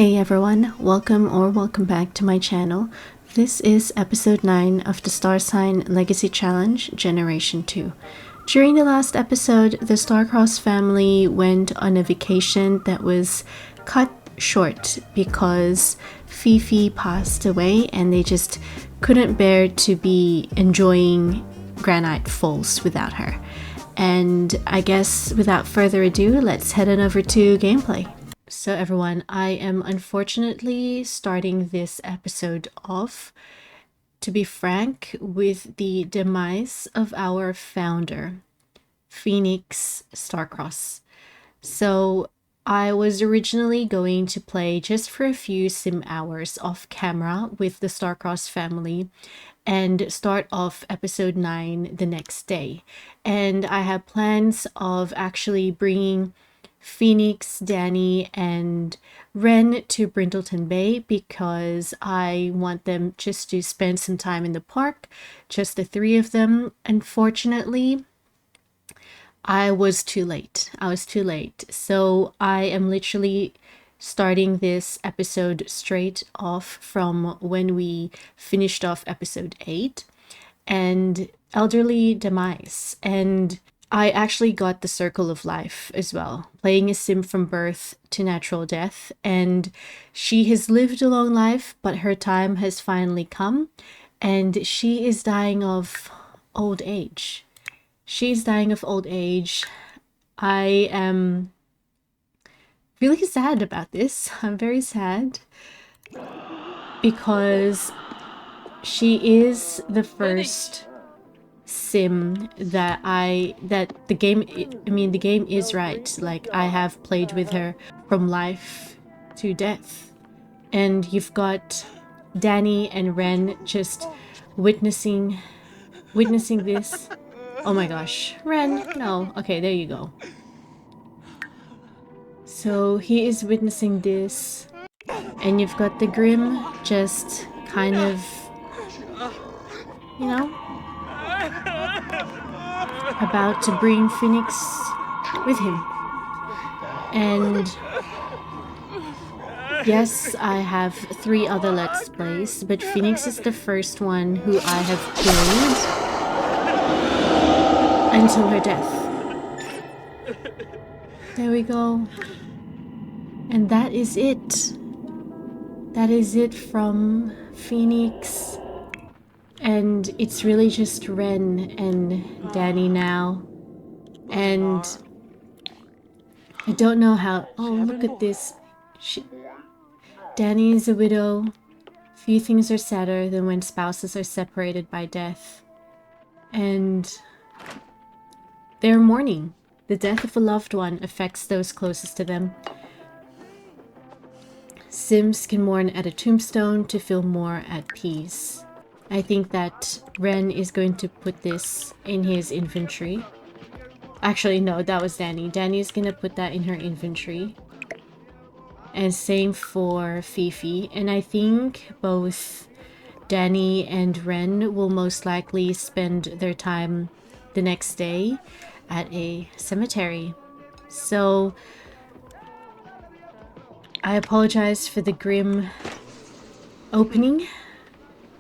Hey everyone, welcome back to my channel. This is episode 9 of the Star Sign Legacy Challenge Generation 2. During the last episode, the Starcross family went on a vacation that was cut short because Fifi passed away and they just couldn't bear to be enjoying Granite Falls without her. And I guess without further ado, let's head on over to gameplay. So everyone, I am unfortunately starting this episode off, to be frank, with the demise of our founder, Phoenix Starcross. So I was originally going to play just for a few sim hours off camera with the Starcross family and start off episode 9 the next day. And I had plans of actually bringing Phoenix, Danny, and Ren to Brindleton Bay because I want them just to spend some time in the park, just the three of them. Unfortunately, I was too late. So I am literally starting this episode straight off from when we finished off episode 8 and elderly demise. And I actually got the circle of life as well, playing a sim from birth to natural death, and she has lived a long life, but her time has finally come, and she is dying of old age. She's dying of old age. I am really sad about this. I'm very sad because she is the first sim that the game is right. Like, I have played with her from life to death, and you've got Danny and Ren just witnessing this. Oh my gosh, Ren, no. Okay, there you go. So he is witnessing this, and you've got the Grim just kind of, you know, about to bring Phoenix with him. And yes, I have 3 other Let's Plays, but Phoenix is the first one who I have played until her death. There we go. And that is it. That is it from Phoenix. And it's really just Ren and Danny now. And I don't know how... Oh, look at this. Danny is a widow. Few things are sadder than when spouses are separated by death. And they're mourning. The death of a loved one affects those closest to them. Sims can mourn at a tombstone to feel more at peace. I think that Ren is going to put this in his inventory. Actually, no, that was Danny. Danny's gonna put that in her inventory. And same for Fifi. And I think both Danny and Ren will most likely spend their time the next day at a cemetery. So I apologize for the grim opening.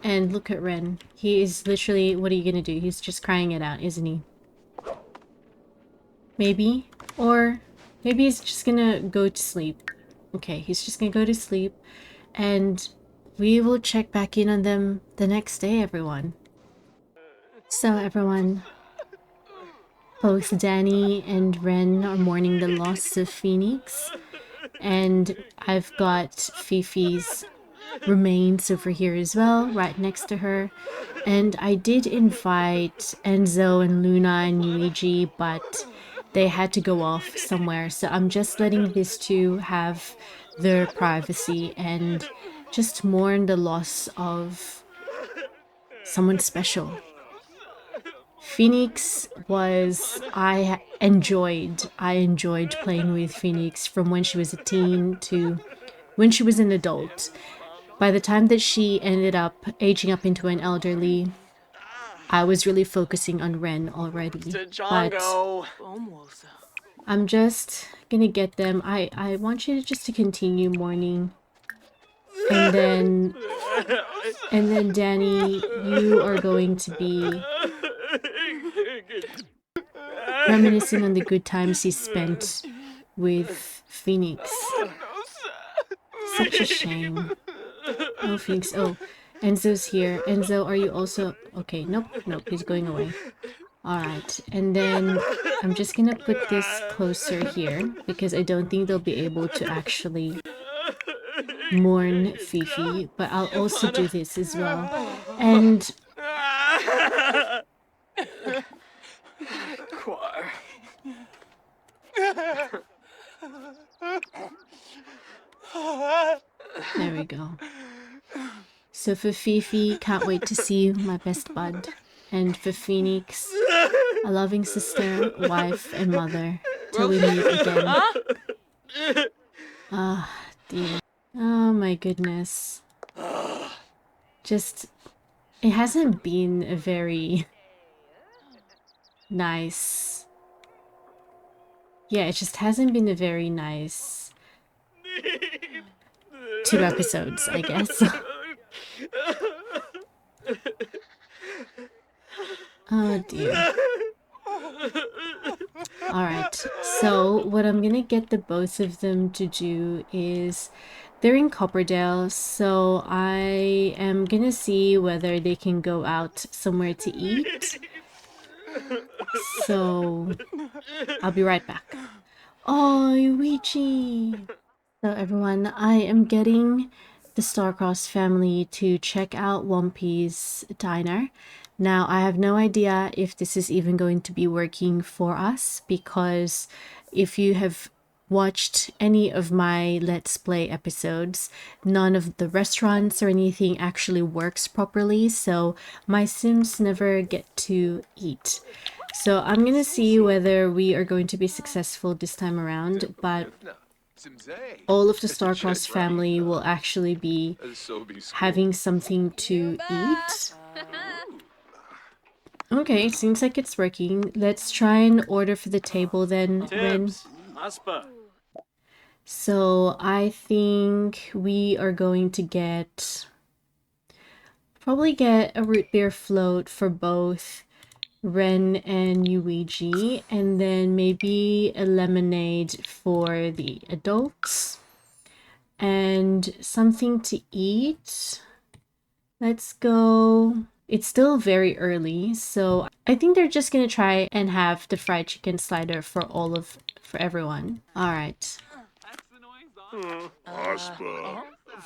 And look at Ren. He is literally, what are you gonna do? He's just crying it out, isn't he? Maybe. Or maybe he's just gonna go to sleep. Okay, he's just gonna go to sleep. And we will check back in on them the next day, everyone. So everyone, both Danny and Ren are mourning the loss of Phoenix. And I've got Fifi's remains over here as well, right next to her. And I did invite Enzo and Luna and Luigi, but they had to go off somewhere, so I'm just letting these two have their privacy and just mourn the loss of someone special. Phoenix was... I enjoyed playing with Phoenix from when she was a teen to when she was an adult. By the time that she ended up aging up into an elderly, I was really focusing on Ren already. But I'm just gonna get them. I want you to just to continue mourning And then Danny, you are going to be reminiscing on the good times he spent with Phoenix. Such a shame. Oh, Phoenix. Oh, Enzo's here. Enzo, are you also... Okay, nope, he's going away. Alright, and then I'm just gonna put this closer here because I don't think they'll be able to actually mourn Fifi, but I'll also do this as well. And... There we go. So for Fifi, can't wait to see you, my best bud. And for Phoenix, a loving sister, wife, and mother, till we meet again. Ah, dear. Oh my goodness. Just, it hasn't been a very nice... Yeah, it just hasn't been a very nice 2 episodes, I guess. Oh dear. Alright, so what I'm gonna get the both of them to do is they're in Copperdale, so I am gonna see whether they can go out somewhere to eat. So I'll be right back. Oh, Luigi! So everyone, I am getting the Starcross family to check out Wumpy's diner. Now, I have no idea if this is even going to be working for us, because if you have watched any of my Let's Play episodes, none of the restaurants or anything actually works properly, so my Sims never get to eat. So I'm gonna see whether we are going to be successful this time around, but all of the Starcross family will actually be having something to eat. Okay, seems like it's working. Let's try and order for the table then, Ren. So I think we are going to probably get a root beer float for both Ren and Yuiji, and then maybe a lemonade for the adults, and something to eat. Let's go. It's still very early, so I think they're just gonna try and have the fried chicken slider for everyone. All right.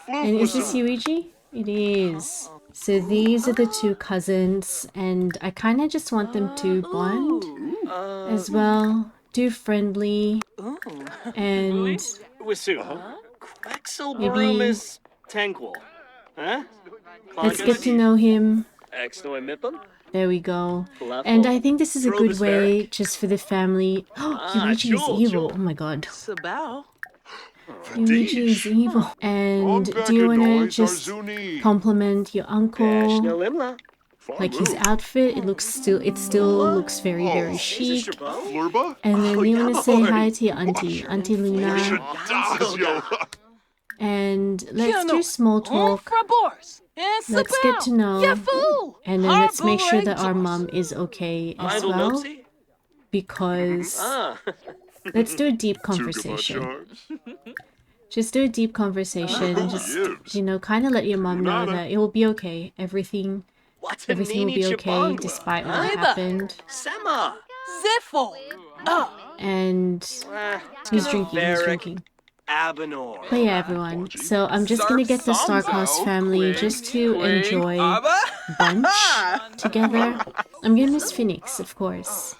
And is this Yuiji? It is. So these are the 2 cousins, and I kind of just want them to bond as well. Do friendly, and maybe let's get to know him. There we go. And I think this is a good way just for the family. Oh, Yuiji is evil. Oh my god. Yuiji is evil. And do you want to just compliment your uncle? Like his outfit, it still looks very, very chic. And then you want to say hi to your auntie, Auntie Luna. And let's do small talk. Let's get to know. And then let's make sure that our mom is okay as well. Because let's do a deep conversation. Just do a deep conversation. Just, you know, kind of let your mom know that it will be okay. Everything will be okay despite what happened. And he's drinking. But yeah, everyone. So I'm just gonna get the Starcross family just to enjoy bunch together. I'm gonna miss Phoenix, of course.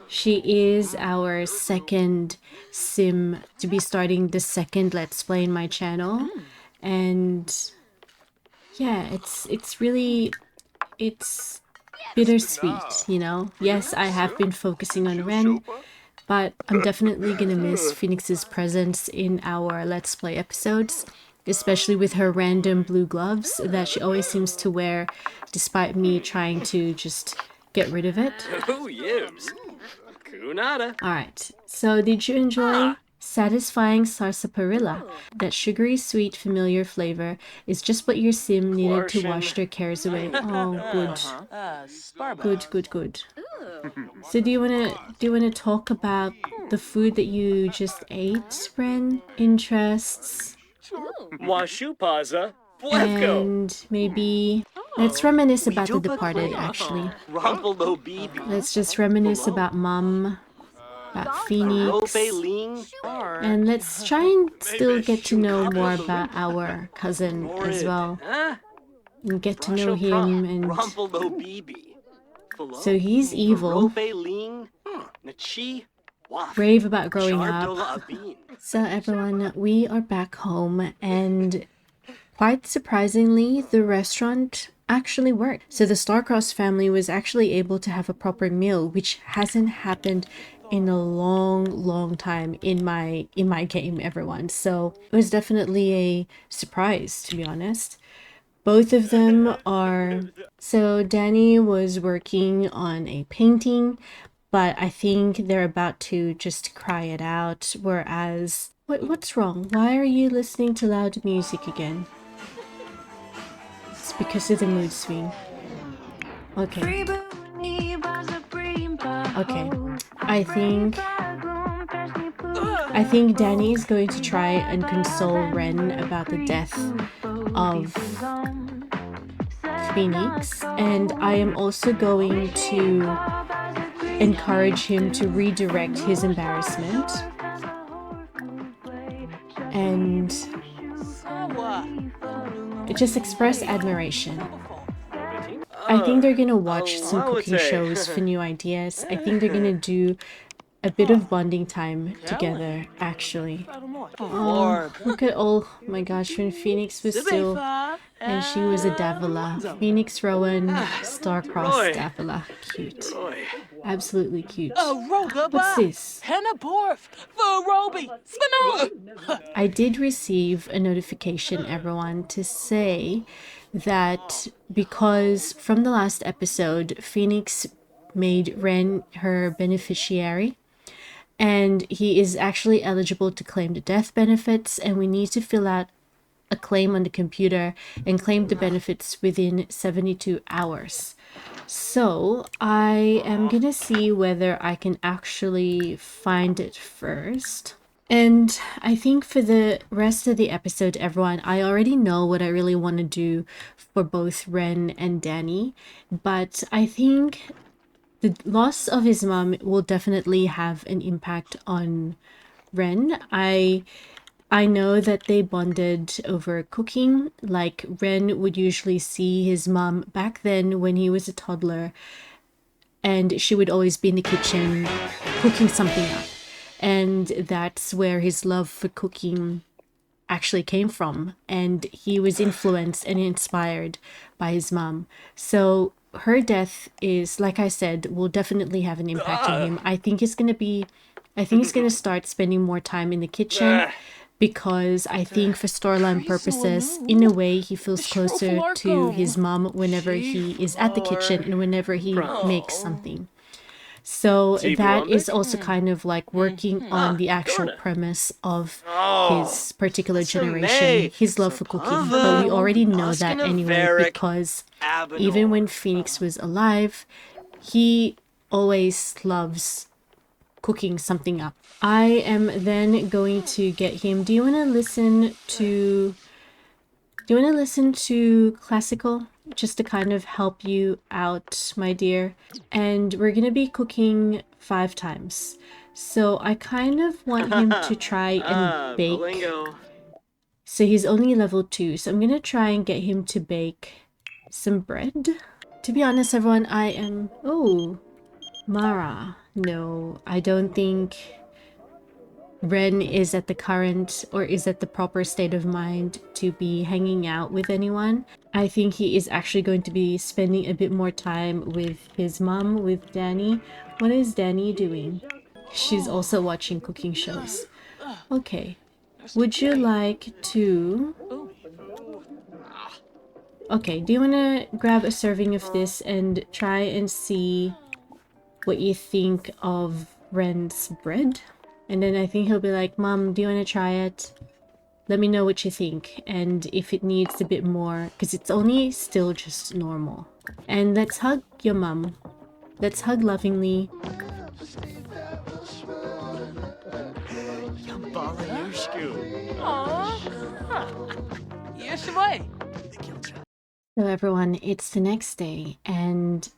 She is our second sim to be starting the second Let's Play in my channel. And yeah, it's really bittersweet, you know? Yes, I have been focusing on Ren, but I'm definitely gonna miss Phoenix's presence in our Let's Play episodes, especially with her random blue gloves that she always seems to wear despite me trying to just get rid of it. Alright, so did you enjoy Satisfying sarsaparilla. That sugary, sweet, familiar flavor is just what your sim needed to wash their cares away. Oh, good. Good, good, good. So do you wanna talk about the food that you just ate, Ren? Interests? Washupaza. And maybe let's reminisce about The Departed, actually. Let's just reminisce about Mom, about Phoenix. And let's try and still get to know more about our cousin as well. And get to know him, and so he's evil. Brave about growing up. So everyone, we are back home, and quite surprisingly, the restaurant actually worked. So the Starcross family was actually able to have a proper meal, which hasn't happened in a long time in my game, everyone. So it was definitely a surprise, to be honest. Both of them are... So Danny was working on a painting, but I think they're about to just cry it out, whereas... What's wrong? Why are you listening to loud music again? It's because of the mood swing. Okay. Okay. I think Danny is going to try and console Ren about the death of Phoenix, and I am also going to encourage him to redirect his embarrassment and just express admiration. I think they're gonna watch some cooking shows for new ideas. I think they're gonna do a bit of bonding time together, actually. Oh, look at oh my gosh, when Phoenix was still and she was a Davila. Phoenix Rowan, Starcross Davila. Cute. Absolutely cute. What's this? I did receive a notification, everyone, to say that because from the last episode, Phoenix made Ren her beneficiary, and he is actually eligible to claim the death benefits, and we need to fill out a claim on the computer and claim the benefits within 72 hours. So I am gonna see whether I can actually find it first. And I think for the rest of the episode, everyone, I already know what I really want to do for both Ren and Danny, but I think the loss of his mom will definitely have an impact on Ren. I know that they bonded over cooking. Like, Ren would usually see his mom back then when he was a toddler, and she would always be in the kitchen cooking something up. And that's where his love for cooking actually came from. And he was influenced and inspired by his mom. So her death is, like I said, will definitely have an impact on him. I think he's gonna start spending more time in the kitchen, because I think for storyline purposes, in a way, he feels closer to his mom whenever he is at the kitchen and whenever he makes something. So that is also kind of like working on the actual premise of his particular generation, his love for cooking. But we already know that anyway, because even when Phoenix was alive, he always loves cooking something up. I am then going to get him. Do you want to listen to classical, just to kind of help you out, my dear? And we're gonna be cooking 5 times, so I kind of want him to try and bake. So he's only level 2, so I'm gonna try and get him to bake some bread. To be honest, everyone, I am... Oh, Mara. No, I don't think Ren is at the current or is at the proper state of mind to be hanging out with anyone. I think he is actually going to be spending a bit more time with his mom, with Danny. What is Danny doing? She's also watching cooking shows. Okay. Would you like to... Okay, do you want to grab a serving of this and try and see what you think of Ren's bread? And then I think he'll be like, Mom, do you want to try it? Let me know what you think. And if it needs a bit more, because it's only still just normal. And let's hug your mom. Let's hug lovingly. So everyone, it's the next day, and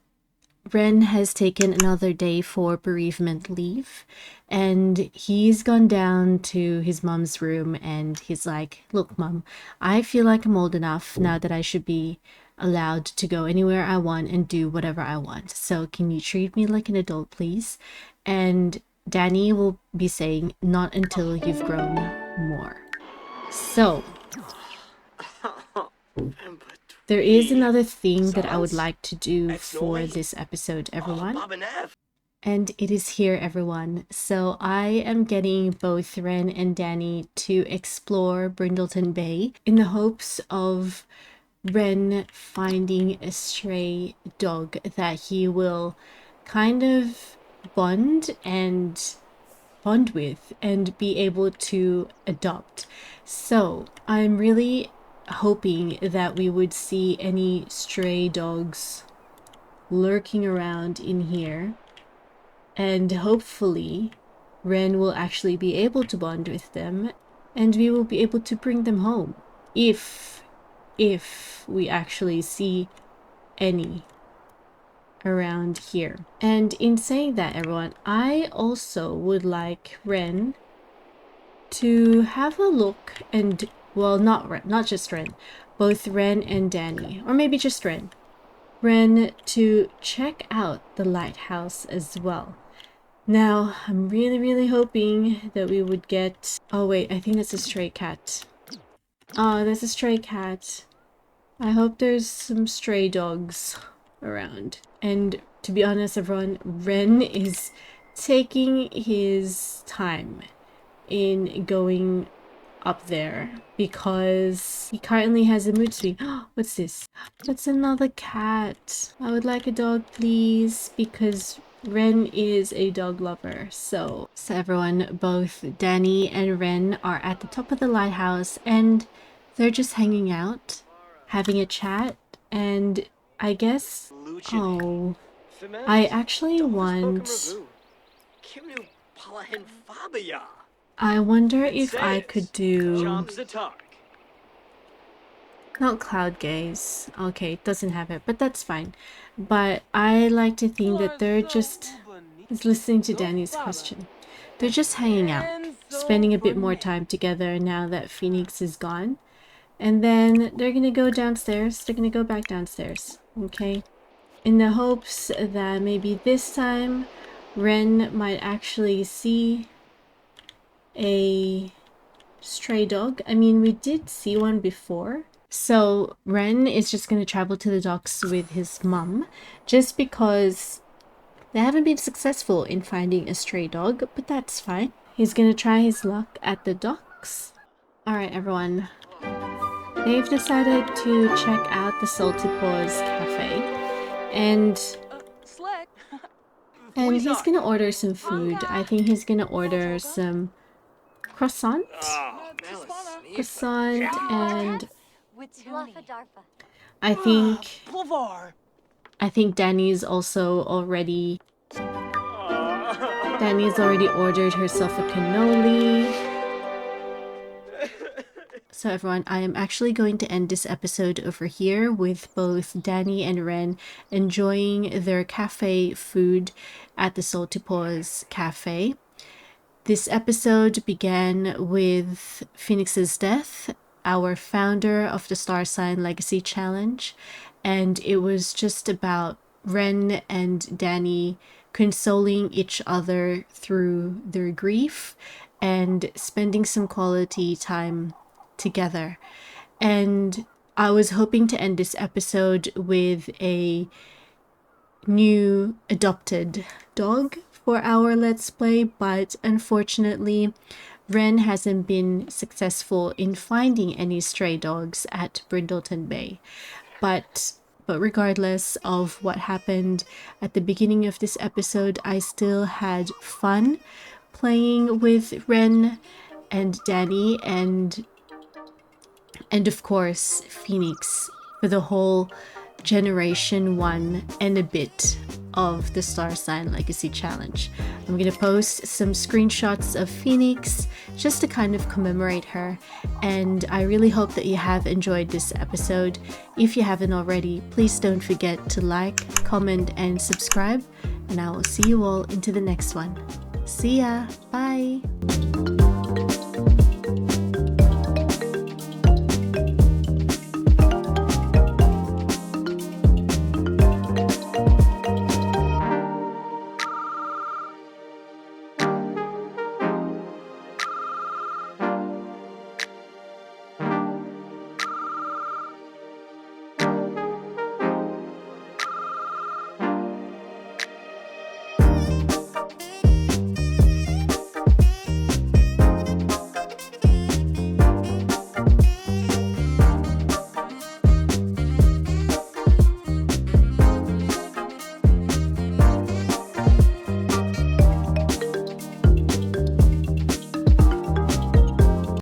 Ren has taken another day for bereavement leave, and he's gone down to his mom's room and he's like, look, Mom, I feel like I'm old enough now that I should be allowed to go anywhere I want and do whatever I want. So can you treat me like an adult, please? And Danny will be saying, not until you've grown more. So there is another thing that I would like to do for this episode, everyone. And it is here, everyone. So I am getting both Ren and Danny to explore Brindleton Bay in the hopes of Ren finding a stray dog that he will kind of bond with and be able to adopt. So I'm really hoping that we would see any stray dogs lurking around in here, and hopefully Ren will actually be able to bond with them and we will be able to bring them home if we actually see any around here. And in saying that, everyone, I also would like Ren to have a look, and well, not just Ren, both Ren and Danny, or maybe just Ren to check out the lighthouse as well. Now I'm really hoping that we would get, oh wait, I think that's a stray cat. Oh, that's a stray cat. I hope there's some stray dogs around. And to be honest, everyone, Ren is taking his time in going up there because he currently has a mood swing. What's this? That's another cat. I would like a dog, please, because Ren is a dog lover. So everyone, both Danny and Ren are at the top of the lighthouse and they're just hanging out, having a chat, and I guess, oh, I actually want, I wonder if I could do, not cloud gaze. Okay, it doesn't have it, but that's fine. But I like to think that they're just listening to Danny's question. They're just hanging out, spending a bit more time together now that Phoenix is gone. And then they're gonna go downstairs. They're gonna go back downstairs, okay? In the hopes that maybe this time Ren might actually see a stray dog. I mean, we did see one before. So Ren is just going to travel to the docks with his mum just because they haven't been successful in finding a stray dog, but that's fine. He's going to try his luck at the docks. Alright, everyone. They've decided to check out the Salty Paws Cafe, and he's gonna order some food. I think he's gonna order some croissant, and I think Danny's already ordered herself a cannoli. So everyone, I am actually going to end this episode over here with both Danny and Ren enjoying their cafe food at the Salty Paws Cafe. This episode began with Phoenix's death, our founder of the Star Sign Legacy Challenge, and it was just about Ren and Danny consoling each other through their grief and spending some quality time together. And I was hoping to end this episode with a new adopted dog for our Let's Play, but unfortunately Ren hasn't been successful in finding any stray dogs at Brindleton Bay. But regardless of what happened at the beginning of this episode, I still had fun playing with Ren and Danny and of course Phoenix for the whole generation 1 and a bit of the Star Sign Legacy Challenge. I'm gonna post some screenshots of Phoenix just to kind of commemorate her, and I really hope that you have enjoyed this episode. If you haven't already, please don't forget to like, comment, and subscribe, and I will see you all into the next one. See ya! Bye!